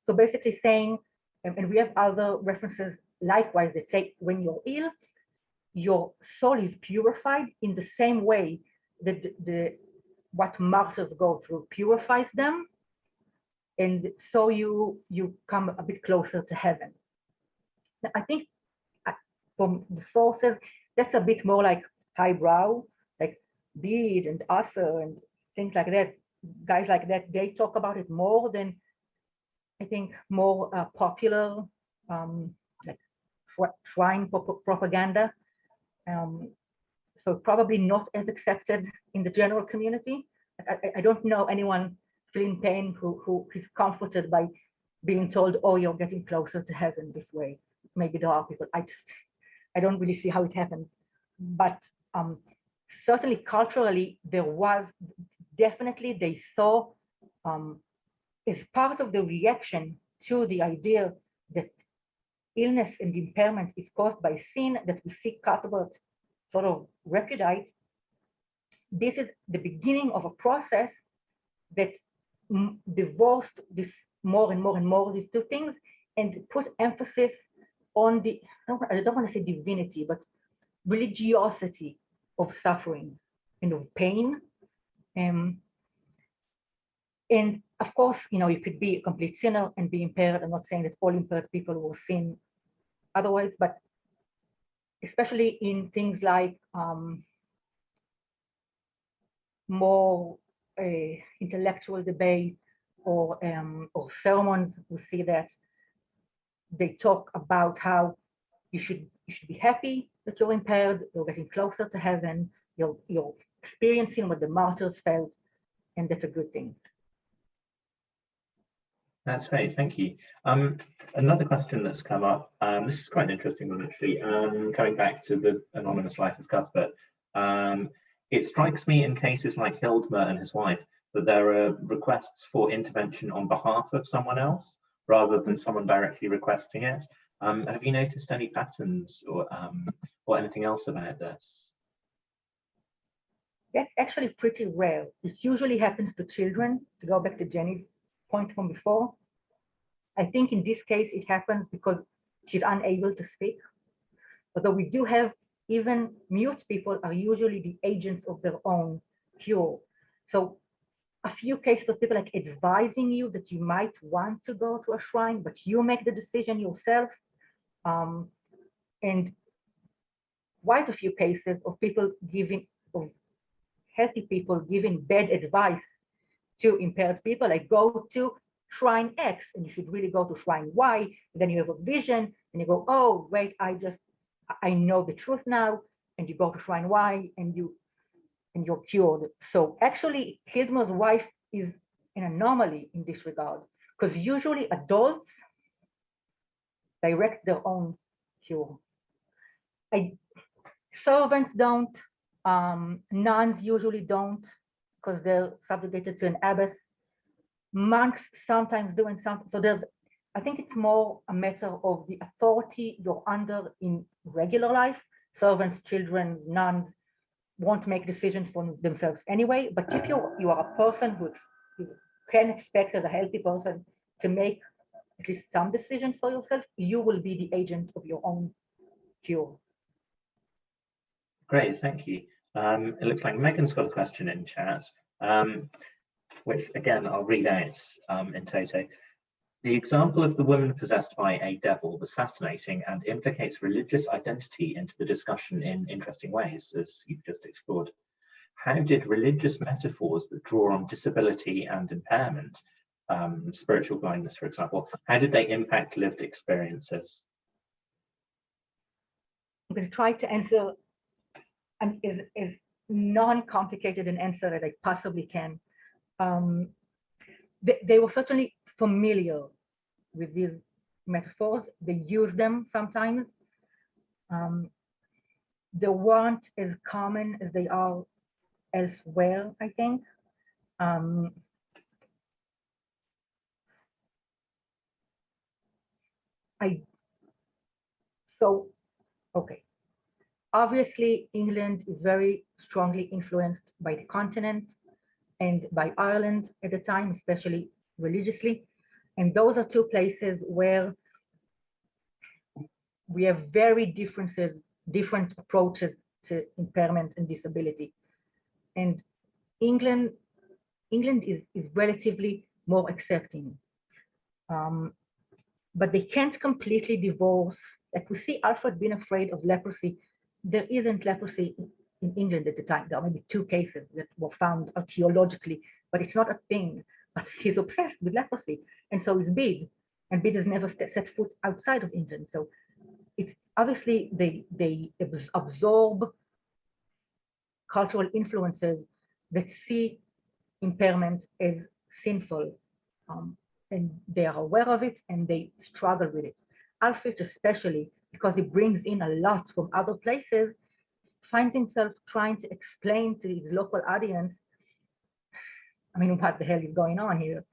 So basically saying, and we have other references likewise that say when you're ill, your soul is purified in the same way that what martyrs go through purifies them. And so you come a bit closer to heaven. Now, I think from the sources, that's a bit more like highbrow, like Bede and Asser and things like that. Guys like that, they talk about it more than, I think, more popular, like shrine propaganda. So probably not as accepted in the general community. I don't know anyone feeling pain who is comforted by being told, oh, you're getting closer to heaven this way. Maybe there are people, I don't really see how it happens. But certainly culturally, there was definitely, they saw as part of the reaction to the idea that illness and impairment is caused by sin that we see Cuthbert sort of repudiate. This is the beginning of a process that divorced this more and more and more, these two things, and put emphasis on the, I don't want to say divinity, but religiosity of suffering and of pain. And of course, you could be a complete sinner and be impaired. I'm not saying that all impaired people will sin otherwise, but especially in things like more intellectual debate or sermons, we see that they talk about how you should be happy that you're impaired, you're getting closer to heaven, you're experiencing what the martyrs felt, and that's a good thing. That's great, thank you. Another question that's come up, this is quite an interesting one actually, coming back to the anonymous life of Cuthbert. It strikes me in cases like Hildmer and his wife that there are requests for intervention on behalf of someone else rather than someone directly requesting it. Have you noticed any patterns or anything else about this? That's actually pretty rare. It usually happens to children, to go back to Jenny's point from before. I think in this case, it happens because she's unable to speak. Although we do have, even mute people are usually the agents of their own cure. So a few cases of people like advising you that you might want to go to a shrine, but you make the decision yourself. And quite a few cases of people of healthy people giving bad advice to impaired people, like go to shrine X and you should really go to shrine Y. And then you have a vision and you go, oh, wait, I know the truth now. And you go to shrine Y and you're cured. So actually, Hildmer's wife is an anomaly in this regard, because usually adults direct their own cure. Servants don't, nuns usually don't, because they're subjugated to an abbess. Monks sometimes do, and some. So I think it's more a matter of the authority you're under in regular life. Servants, children, nuns won't make decisions for themselves anyway. But if you are a person who you can expect as a healthy person to make at least some decisions for yourself, you will be the agent of your own cure. Great, thank you. It looks like Megan's got a question in chat, which again, I'll read out in toto. The example of the woman possessed by a devil was fascinating and implicates religious identity into the discussion in interesting ways, as you've just explored. How did religious metaphors that draw on disability and impairment, spiritual blindness, for example, how did they impact lived experiences? I'm going to try to answer as non-complicated an answer that I possibly can. They were certainly familiar with these metaphors. They use them sometimes. They weren't as common as they are elsewhere, I think. Okay. Obviously, England is very strongly influenced by the continent and by Ireland at the time, especially religiously. And those are two places where we have very different approaches to impairment and disability. And England is relatively more accepting. But they can't completely divorce. Like we see Alfred being afraid of leprosy. There isn't leprosy in England at the time. There are maybe 2 cases that were found archaeologically, but it's not a thing. But he's obsessed with leprosy, and so is Bede. And Bede has never set foot outside of England. So it's obviously they absorb cultural influences that see impairment as sinful, and they are aware of it and they struggle with it. Alfred, especially because he brings in a lot from other places, finds himself trying to explain to his local audience, I mean, what the hell is going on here?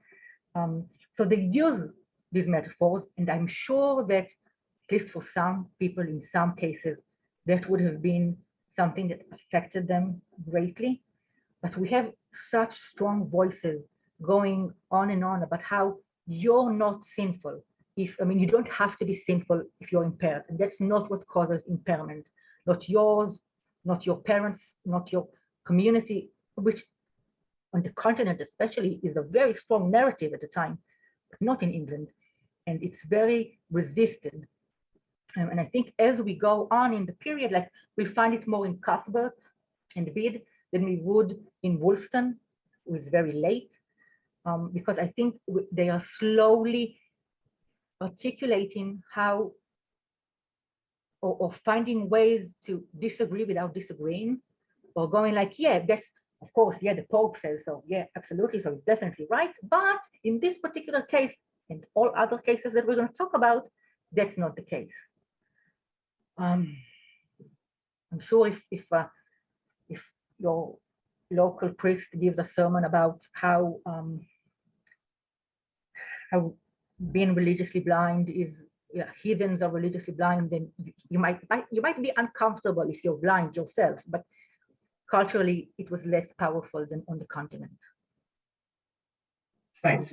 So they use these metaphors, and I'm sure that, at least for some people in some cases, that would have been something that affected them greatly. But we have such strong voices going on and on about how you're not sinful. you don't have to be sinful if you're impaired, and that's not what causes impairment. Not yours, not your parents, not your community, which on the continent especially is a very strong narrative at the time, but not in England, and it's very resisted. And I think as we go on in the period, like we find it more in Cuthbert and Bede than we would in Woolston, who is very late, because I think they are slowly articulating how, or finding ways to disagree without disagreeing, or going like, yeah, that's, of course, yeah, the Pope says so, yeah, absolutely, so it's definitely right, but in this particular case, and all other cases that we're going to talk about, that's not the case. I'm sure if your local priest gives a sermon about how being religiously blind is, heathens are religiously blind, then you might be uncomfortable if you're blind yourself, but culturally it was less powerful than on the continent. Thanks.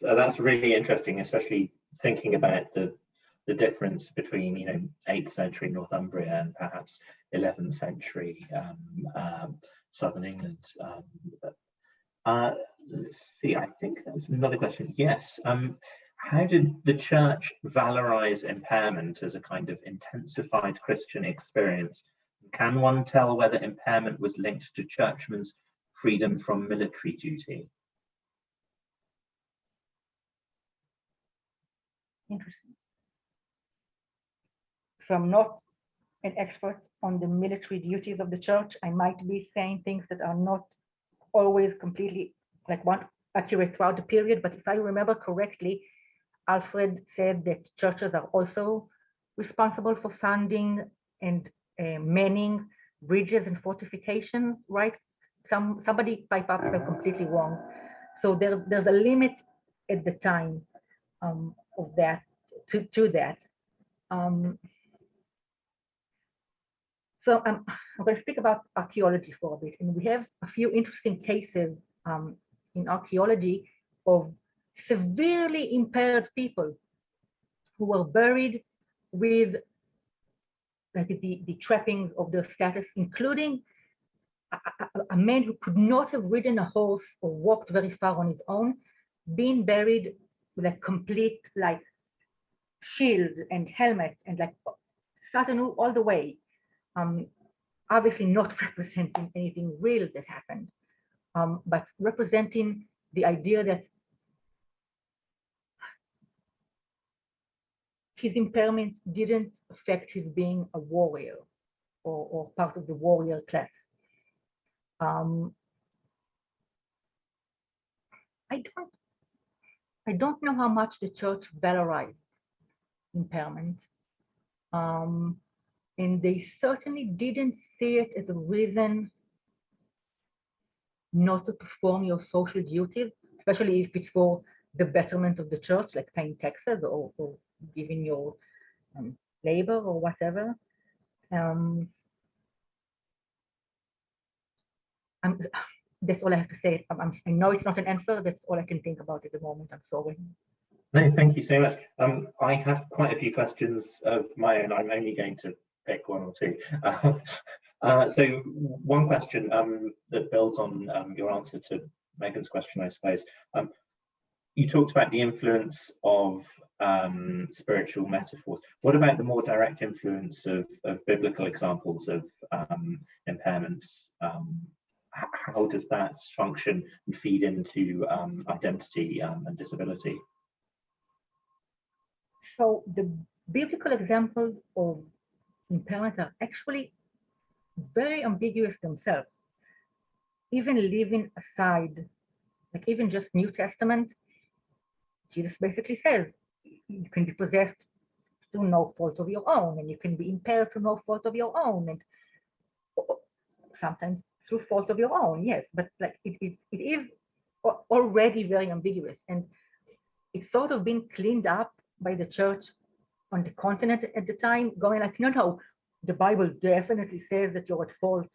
That's really interesting, especially thinking about the difference between 8th century Northumbria and perhaps 11th century southern England. Let's see, I think that's another question. Yes. How did the church valorize impairment as a kind of intensified Christian experience? Can one tell whether impairment was linked to churchmen's freedom from military duty? Interesting. So I'm not an expert on the military duties of the church. I might be saying things that are not always completely accurate throughout the period, but if I remember correctly, Alfred said that churches are also responsible for funding and manning bridges and fortifications, right? Somebody pipe up, they're completely wrong. So there's a limit at the time of that, to that. So I'm going to speak about archaeology for a bit, and we have a few interesting cases in archaeology of severely impaired people who were buried with the trappings of their status, including a man who could not have ridden a horse or walked very far on his own, being buried with a complete shields and helmets and satanu all the way. Obviously not representing anything real that happened, but representing the idea that his impairment didn't affect his being a warrior or part of the warrior class. I don't know how much the church valorized impairment. And they certainly didn't see it as a reason not to perform your social duties, especially if it's for the betterment of the church, like paying taxes or giving your labor or whatever. That's all I have to say. I know it's not an answer. That's all I can think about at the moment. I'm sorry. No, thank you so much. I have quite a few questions of my own. I'm only going to pick one or two. So one question that builds on your answer to Megan's question, I suppose. You talked about the influence of spiritual metaphors. What about the more direct influence of biblical examples of impairments? How does that function and feed into identity and disability? So the biblical examples of impairment are actually very ambiguous themselves. Even leaving aside, even just New Testament, Jesus basically says you can be possessed through no fault of your own, and you can be impaired through no fault of your own, and sometimes through fault of your own, yes, but it is already very ambiguous, and it's sort of been cleaned up by the church on the continent at the time, going no, the Bible definitely says that you're at fault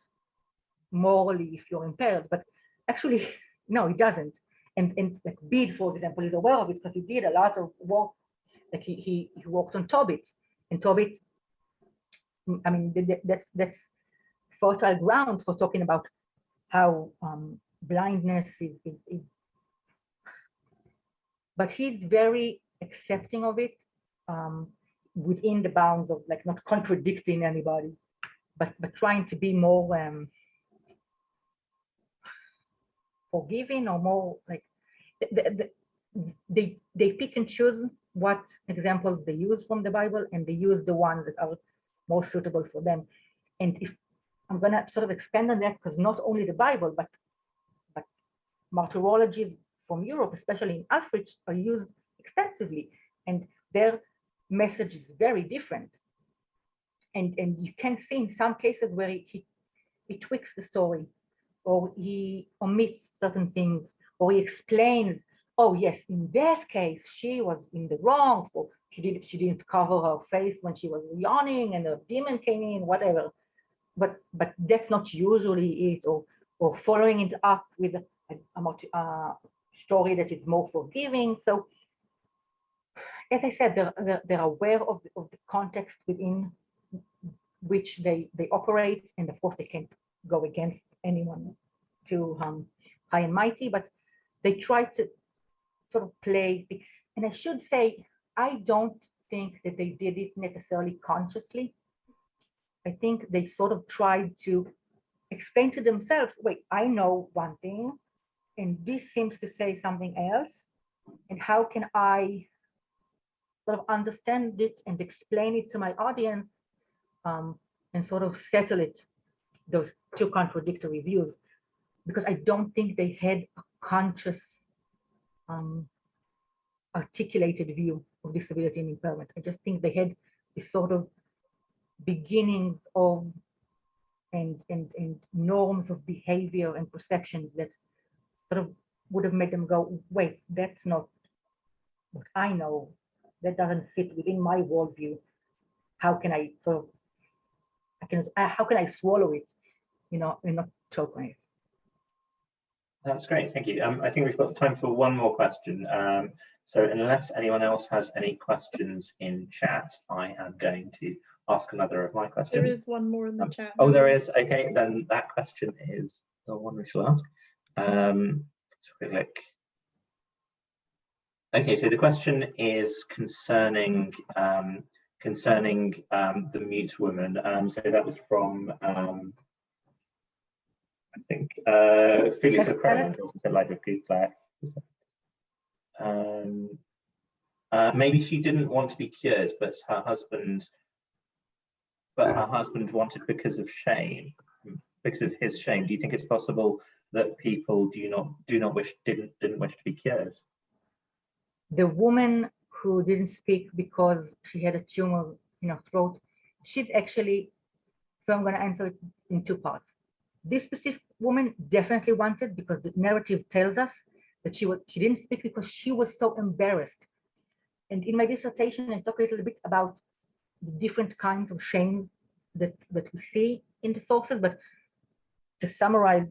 morally if you're impaired, but actually, no, it doesn't. And Bede, for example, is aware of it because he did a lot of work Like he worked on Tobit, and Tobit, I mean, that's fertile ground for talking about how blindness is, but he's very accepting of it, within the bounds of like not contradicting anybody, but trying to be more forgiving, or more like they pick and choose what examples they use from the Bible, and they use the ones that are more suitable for them. And if I'm going to sort of expand on that, because not only the Bible, but martyrologies from Europe, especially in Africa, are used extensively, and their message is very different. And you can see in some cases where he tweaks the story, or he omits certain things, or he explains, oh yes, in that case she was in the wrong, or she didn't cover her face when she was yawning and a demon came in, whatever. But that's not usually it, or following it up with a story that is more forgiving. So as I said, they're aware of the context within which they operate, and of course they can't go against anyone too high and mighty, but they try to sort of play. And I should say, I don't think that they did it necessarily consciously. I think they sort of tried to explain to themselves, wait, I know one thing, and this seems to say something else, and how can I sort of understand it and explain it to my audience, and sort of settle it, those two contradictory views, because I don't think they had a conscious, articulated view of disability and impairment. I just think they had this sort of beginnings of and norms of behavior and perceptions that sort of would have made them go, wait, that's not what I know. That doesn't fit within my worldview. How can I sort of, how can I swallow it, you know, and not choke on it? That's great, thank you. I think we've got time for one more question. So unless anyone else has any questions in chat, I am going to ask another of my questions. There is one more in the chat. Oh, there is. Okay, then that question is the one we shall ask. Let's have a look. Okay, so the question is concerning the mute woman. So that was from I think Felix O'Connor, life of Guthlag. Maybe she didn't want to be cured, but her husband wanted because of shame, because of his shame. Do you think it's possible that people didn't wish to be cured? The woman who didn't speak because she had a tumor in her throat, she's actually, so I'm going to answer it in two parts. This specific woman definitely wanted, because the narrative tells us that she didn't speak because she was so embarrassed. And in my dissertation, I talk a little bit about the different kinds of shames that we see in the sources, but to summarize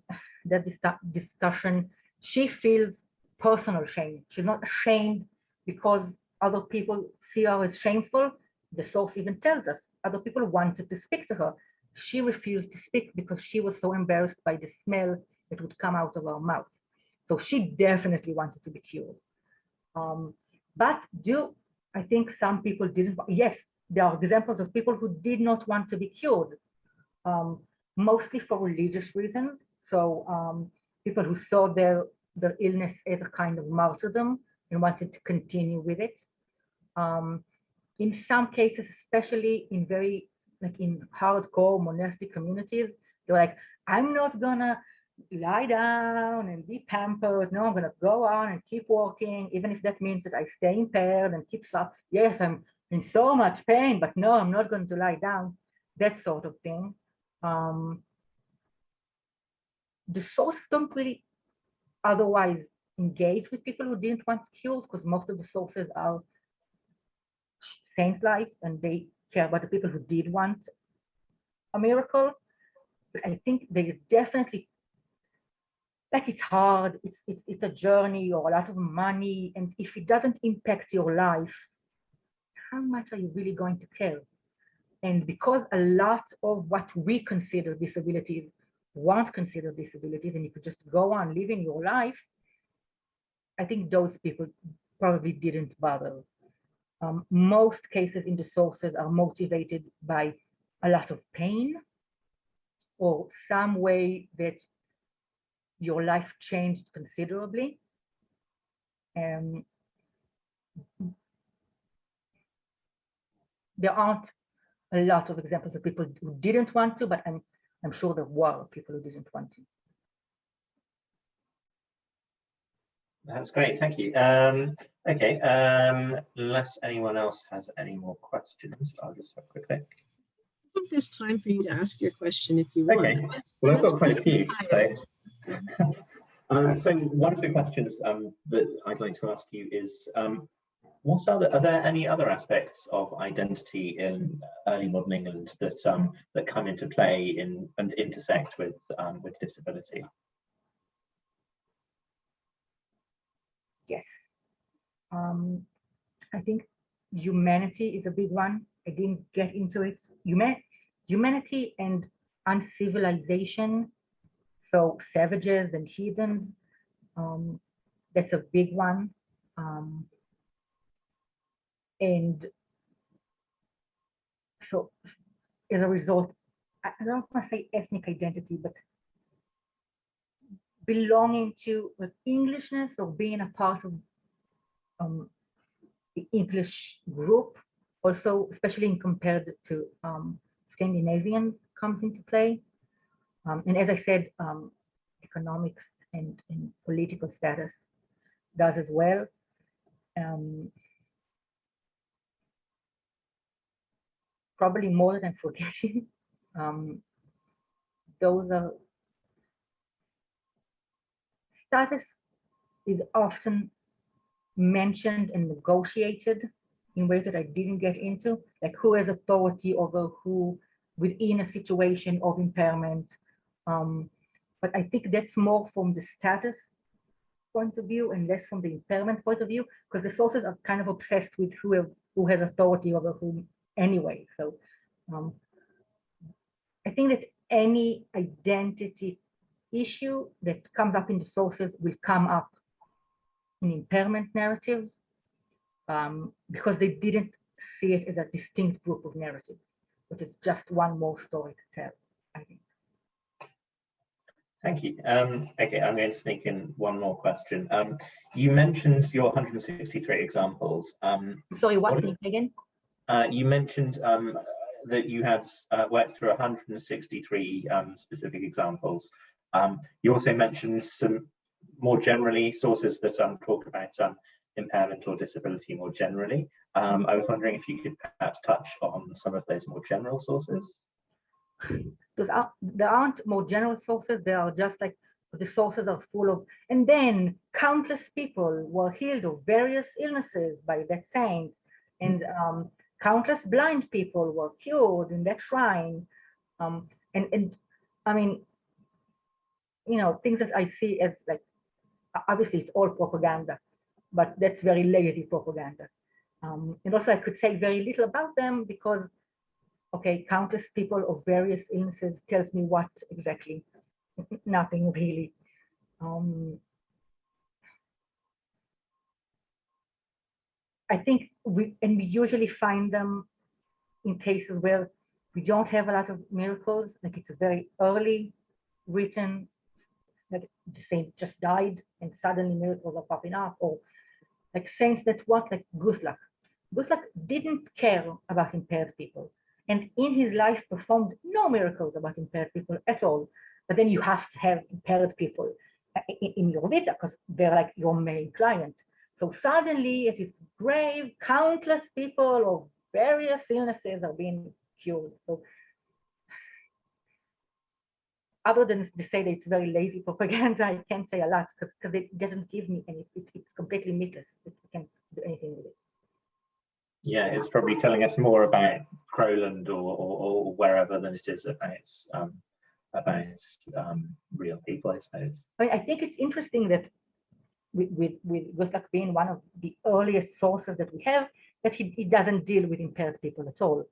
that discussion, she feels personal shame. She's not ashamed because other people see her as shameful. The source even tells us other people wanted to speak to her. She refused to speak because she was so embarrassed by the smell that would come out of her mouth. So she definitely wanted to be cured. But I think some people didn't. Yes, there are examples of people who did not want to be cured, mostly for religious reasons. So people who saw their illness as a kind of martyrdom and wanted to continue with it. In some cases, especially in in hardcore monastic communities, they're like, I'm not gonna lie down and be pampered. No, I'm gonna go on and keep working, even if that means that I stay impaired and keep up. Yes, I'm in so much pain, but no, I'm not going to lie down. That sort of thing. The sources don't really otherwise engage with people who didn't want cures, because most of the sources are saints' lives and they care about the people who did want a miracle. But I think they definitely, like, it's hard, it's a journey or a lot of money, and if it doesn't impact your life, how much are you really going to care? And because a lot of what we consider disabilities weren't considered disabilities, and you could just go on living your life, I think those people probably didn't bother. Most cases in the sources are motivated by a lot of pain or some way that your life changed considerably. There aren't a lot of examples of people who didn't want to, but I'm sure there were people who didn't want to. That's great, thank you. Okay, unless anyone else has any more questions, I'll just have a quick look. I think there's time for you to ask your question if you want. Okay, well, I've got quite a few. So one of the questions that I'd like to ask you is, are there any other aspects of identity in early modern England that that come into play and intersect with disability? Yes. I think humanity is a big one. I didn't get into it. Humanity and uncivilization, so savages and heathens, that's a big one. And so as a result, I don't want to say ethnic identity, but belonging to Englishness or being a part of the English group, also especially compared to Scandinavians, comes into play. And as I said, economics and political status does as well. Probably more than forgetting. Those are status is often mentioned and negotiated in ways that I didn't get into, like who has authority over who within a situation of impairment. But I think that's more from the status point of view and less from the impairment point of view, because the sources are kind of obsessed with who has authority over whom anyway. So I think that any identity issue that comes up in the sources will come up in impairment narratives because they didn't see it as a distinct group of narratives, but it's just one more story to tell, I think. Thank you. Okay, I'm going to sneak in one more question. You mentioned your 163 examples. Sorry, what again? You mentioned that you had worked through 163 specific examples. You also mentioned some more generally sources that talk about impairment or disability more generally. I was wondering if you could perhaps touch on some of those more general sources. There aren't more general sources, they are just like the sources are full of, and then countless people were healed of various illnesses by that saint, and countless blind people were cured in that shrine. And I mean, you know, things that I see as like, obviously it's all propaganda, but that's very lazy propaganda. And also I could say very little about them because, okay, countless people of various illnesses tells me what exactly? Nothing really. I think we usually find them in cases where we don't have a lot of miracles, like it's a very early written, that the saint just died and suddenly miracles are popping up, or like saints that what, like Guthlac. Guthlac didn't care about impaired people, and in his life performed no miracles about impaired people at all. But then you have to have impaired people in your vita because they're like your main client. So suddenly at his grave, countless people of various illnesses are being cured. So other than to say that it's very lazy propaganda, I can't say a lot because it doesn't give me any, it's completely meatless. It can't do anything with it. Yeah, it's probably telling us more about Crowland or wherever than it is about real people, I suppose. I mean, I think it's interesting that with Guthlac being one of the earliest sources that we have, that he doesn't deal with impaired people at all.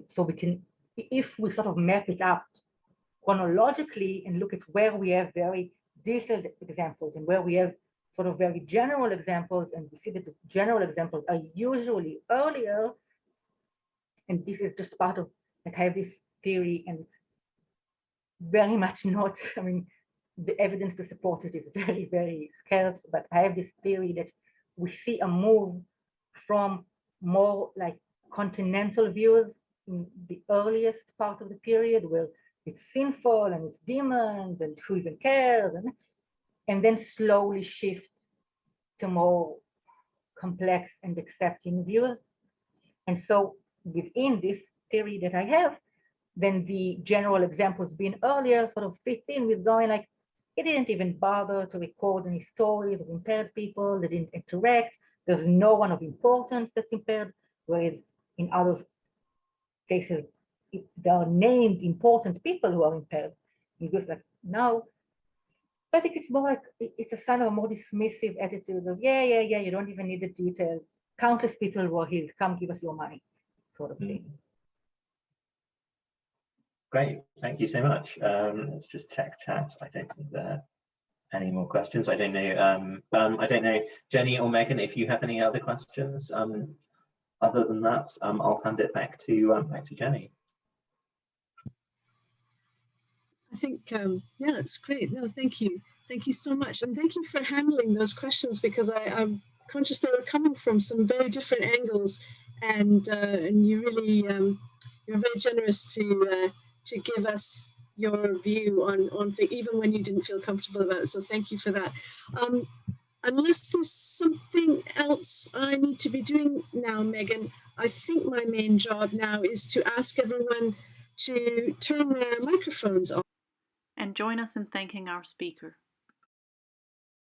So we can, if we sort of map it up chronologically and look at where we have very detailed examples and where we have sort of very general examples, and we see that the general examples are usually earlier, and this is just part of, like, I have this theory, and it's very much not, I mean, the evidence to support it is very, very scarce, but I have this theory that we see a move from more like continental views in the earliest part of the period, where it's sinful and it's demons and who even cares, and then slowly shift to more complex and accepting views. And so within this theory that I have, then the general examples being earlier sort of fits in with going like, it didn't even bother to record any stories of impaired people, they didn't interact, there's no one of importance that's impaired, whereas in other cases, there are named important people who are impaired. You go like, no. I think it's more like, it's a sign of a more dismissive attitude of, yeah, you don't even need the details. Countless people were healed, come give us your money, sort of thing. Great, thank you so much. Let's just check chat. I don't think there are any more questions. I don't know, Jenny or Megan, if you have any other questions. Other than that, I'll hand it back to Jenny. I think, yeah, it's great. No, thank you. Thank you so much. And thank you for handling those questions, because I'm conscious they were coming from some very different angles, and you really, you're very generous to give us your view on things, even when you didn't feel comfortable about it. So thank you for that. Unless there's something else I need to be doing now, Megan, I think my main job now is to ask everyone to turn their microphones on. And join us in thanking our speaker.